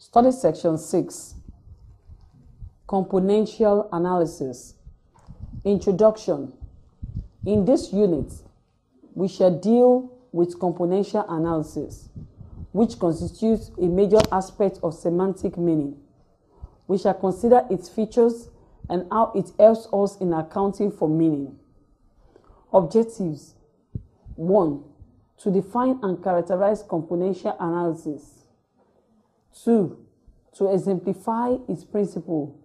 Study section 6, Componential Analysis. Introduction. In this unit, we shall deal with componential analysis, which constitutes a major aspect of semantic meaning. We shall consider its features and how it helps us in accounting for meaning. Objectives. 1. To define and characterize componential analysis. 2. To exemplify its principle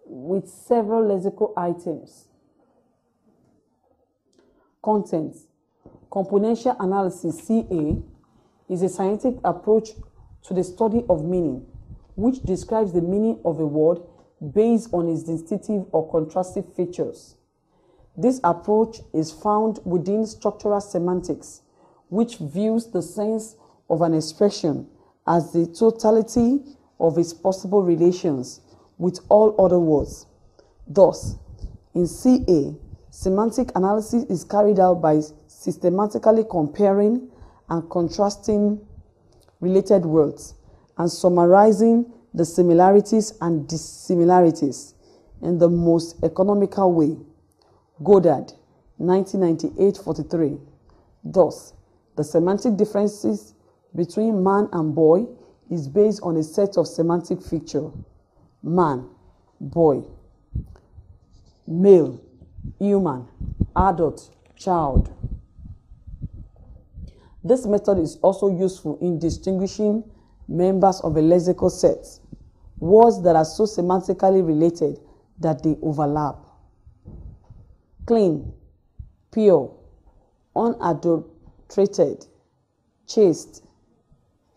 with several lexical items. Contents. Componential analysis, CA, is a scientific approach to the study of meaning, which describes the meaning of a word based on its distinctive or contrastive features. This approach is found within structural semantics, which views the sense of an expression as the totality of its possible relations with all other words. Thus, in CA, semantic analysis is carried out by systematically comparing and contrasting related words and summarizing the similarities and dissimilarities in the most economical way. Goddard, 1998-43. Thus, the semantic differences between man and boy is based on a set of semantic features: man, boy; male, human; adult, child. This method is also useful in distinguishing members of a lexical set, words that are so semantically related that they overlap. Clean, pure, unadulterated, chaste,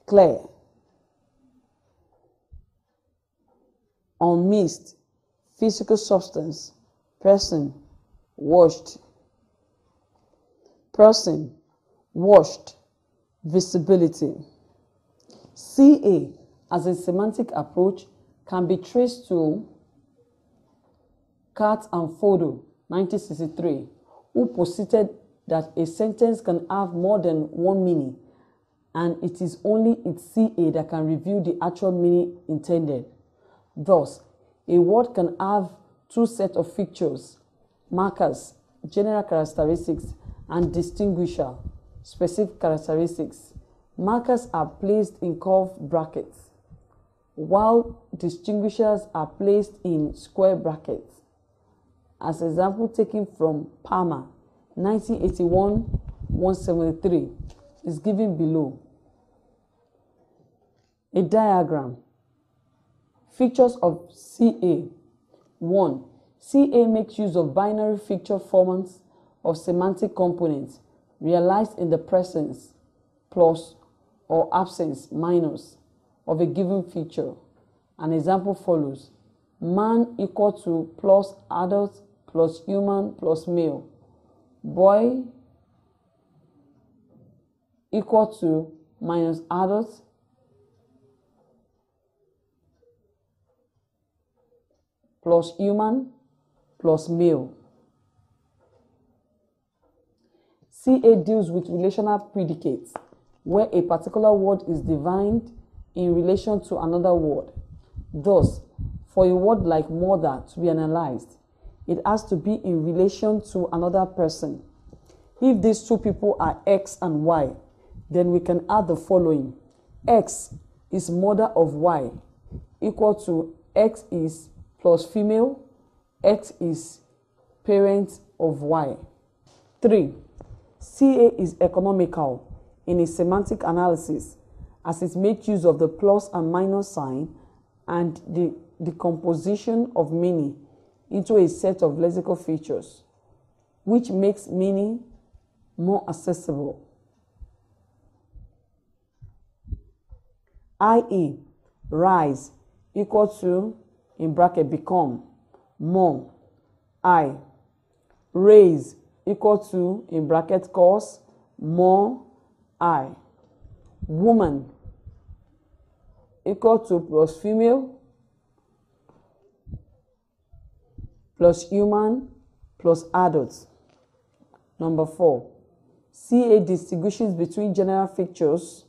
clear. Unmixed, physical substance, person, washed. Person, washed, visibility. CA, as a semantic approach, can be traced to Cat and Fodo, 1963, who posited that a sentence can have more than one meaning, and it is only its CA that can reveal the actual meaning intended. Thus, a word can have two sets of features: markers, general characteristics, and distinguisher, specific characteristics. Markers are placed in curved brackets, while distinguishers are placed in square brackets. As example taken from Palmer, 1981-173, is given below. A diagram. Features of CA. 1. CA makes use of binary feature formats of semantic components realized in the presence, plus, or absence, minus, of a given feature. An example follows: man equal to plus adult plus human plus male. Boy equal to minus adult plus human plus male. CA deals with relational predicates, where a particular word is defined in relation to another word. Thus, for a word like mother to be analyzed, it has to be in relation to another person. If these two people are X and Y, then we can add the following: X is mother of Y, equal to X is plus female, X is parent of Y. 3. CA is economical in its semantic analysis, as it makes use of the plus and minus sign and the decomposition of meaning into a set of lexical features, which makes meaning more accessible. I.e., rise equal to, in bracket, become, more, I. Raise equal to, in bracket, cause, more, I. Woman equal to plus female plus human plus adult. Number 4. CA distinguishes between general features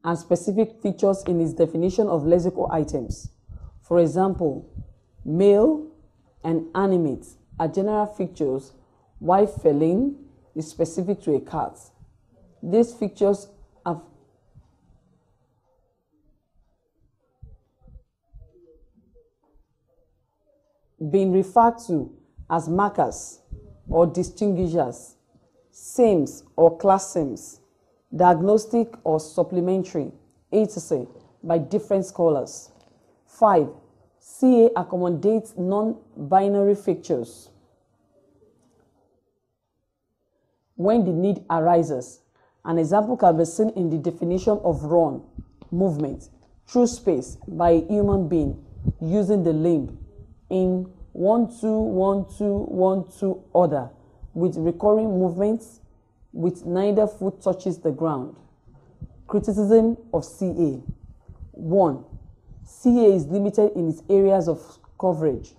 and specific features in its definition of lexical items. For example, male and animate are general features, while feline is specific to a cat. These features have been referred to as markers or distinguishers, sames or class sames, diagnostic or supplementary, etc., by different scholars. 5. CA accommodates non-binary features when the need arises. An example can be seen in the definition of run, movement, through space by a human being using the limb in 1-2-1-2-1-2 order, with recurring movements with neither foot touches the ground. Criticism of CA. 1. CA is limited in its areas of coverage.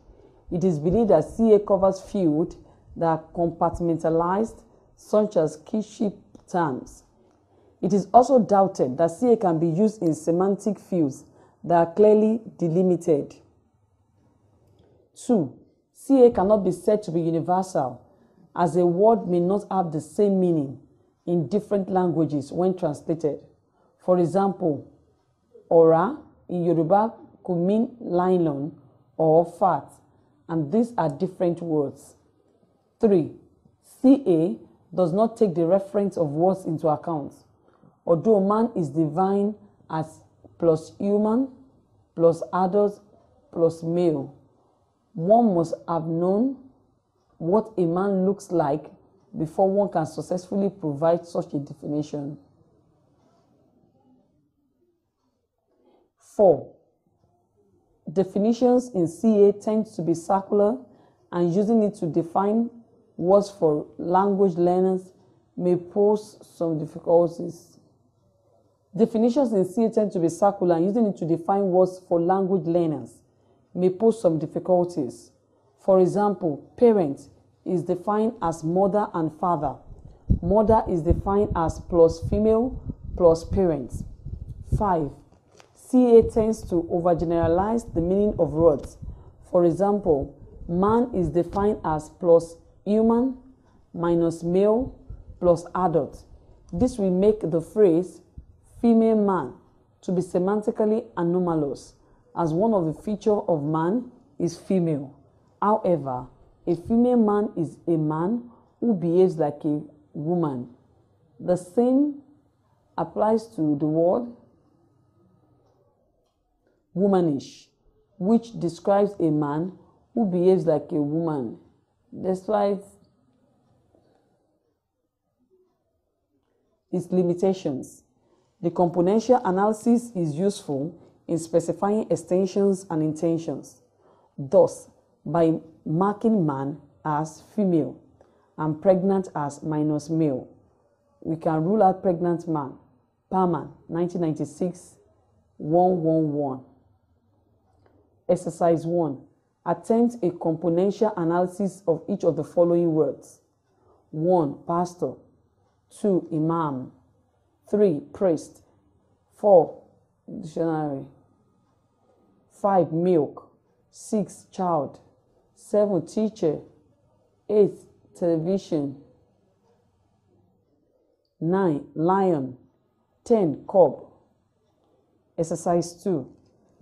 It is believed that CA covers fields that are compartmentalized, such as kinship terms. It is also doubted that CA can be used in semantic fields that are clearly delimited. 2. CA cannot be said to be universal, as a word may not have the same meaning in different languages when translated. For example, ora in Yoruba could mean nylon or fat, and these are different words. 3. CA does not take the reference of words into account. Although man is defined as plus human, plus adult, plus male, one must have known what a man looks like before one can successfully provide such a definition. 4. Definitions in CA tend to be circular, and using it to define words for language learners may pose some difficulties. Definitions in CA tend to be circular, and using it to define words for language learners may pose some difficulties. For example, parent is defined as mother and father. Mother is defined as plus female plus parent. 5. CA tends to overgeneralize the meaning of words. For example, man is defined as plus human minus male plus adult. This will make the phrase female man to be semantically anomalous, as one of the features of man is female. However, a female man is a man who behaves like a woman. The same applies to the word womanish, which describes a man who behaves like a woman, despite its limitations. The componential analysis is useful in specifying extensions and intentions. Thus, by marking man as female and pregnant as minus male, we can rule out pregnant man. Parman, 1996, 111. Exercise 1. Attempt a componential analysis of each of the following words. 1. Pastor. 2. Imam. 3. Priest. 4. Dictionary. 5. Milk. 6. Child. 7. Teacher. 8. Television. 9. Lion. 10. Cob. Exercise 2.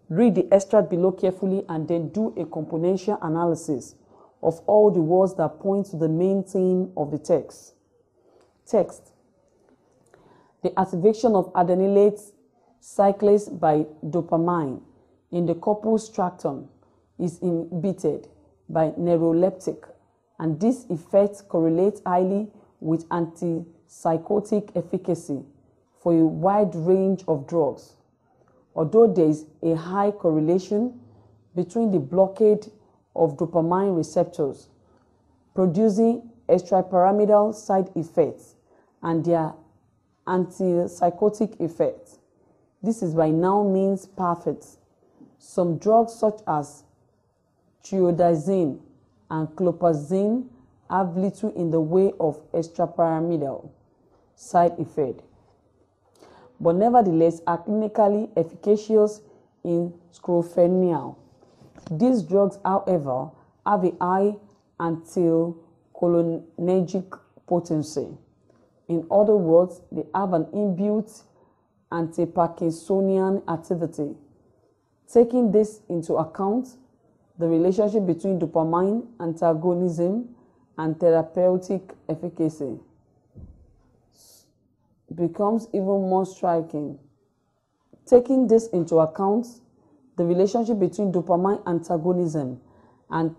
Read the extract below carefully and then do a componential analysis of all the words that point to the main theme of the text. Text. The activation of adenylate cyclase by dopamine in the corpus triatum is inhibited by neuroleptic, and this effect correlates highly with antipsychotic efficacy for a wide range of drugs. Although there is a high correlation between the blockade of dopamine receptors producing extrapyramidal side effects and their antipsychotic effects, this is by no means perfect. Some drugs such as triodazine and clopazine have little in the way of extrapyramidal side effect. but nevertheless are clinically efficacious in schizophrenia. These drugs, however, have a high anticholinergic potency. In other words, they have an inbuilt anti-Parkinsonian activity. Taking this into account, the relationship between dopamine antagonism and therapeutic efficacy becomes even more striking. Taking this into account, the relationship between dopamine antagonism and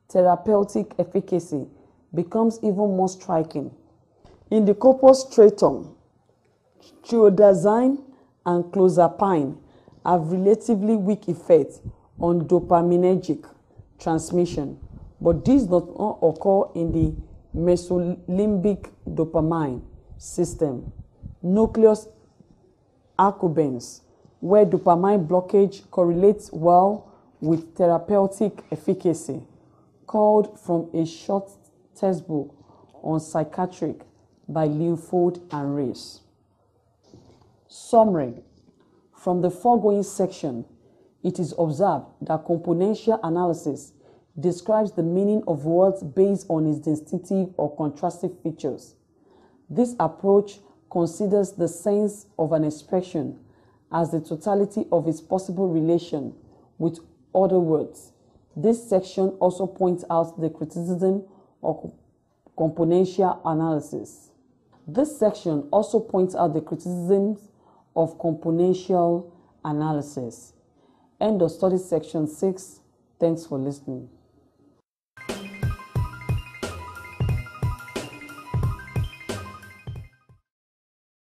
therapeutic efficacy becomes even more striking. In the corpus striatum, triodazine and clozapine have relatively weak effects on dopaminergic transmission, but this does not occur in the mesolimbic dopamine system, nucleus accumbens, where dopamine blockage correlates well with therapeutic efficacy, called from a short textbook on psychiatric by Linford and Rees. Summary. From the foregoing section, it is observed that componential analysis describes the meaning of words based on its distinctive or contrastive features. This approach considers the sense of an expression as the totality of its possible relation with other words. This section also points out the criticism of componential analysis. This section also points out the criticisms of componential analysis. End of study section 6. Thanks for listening.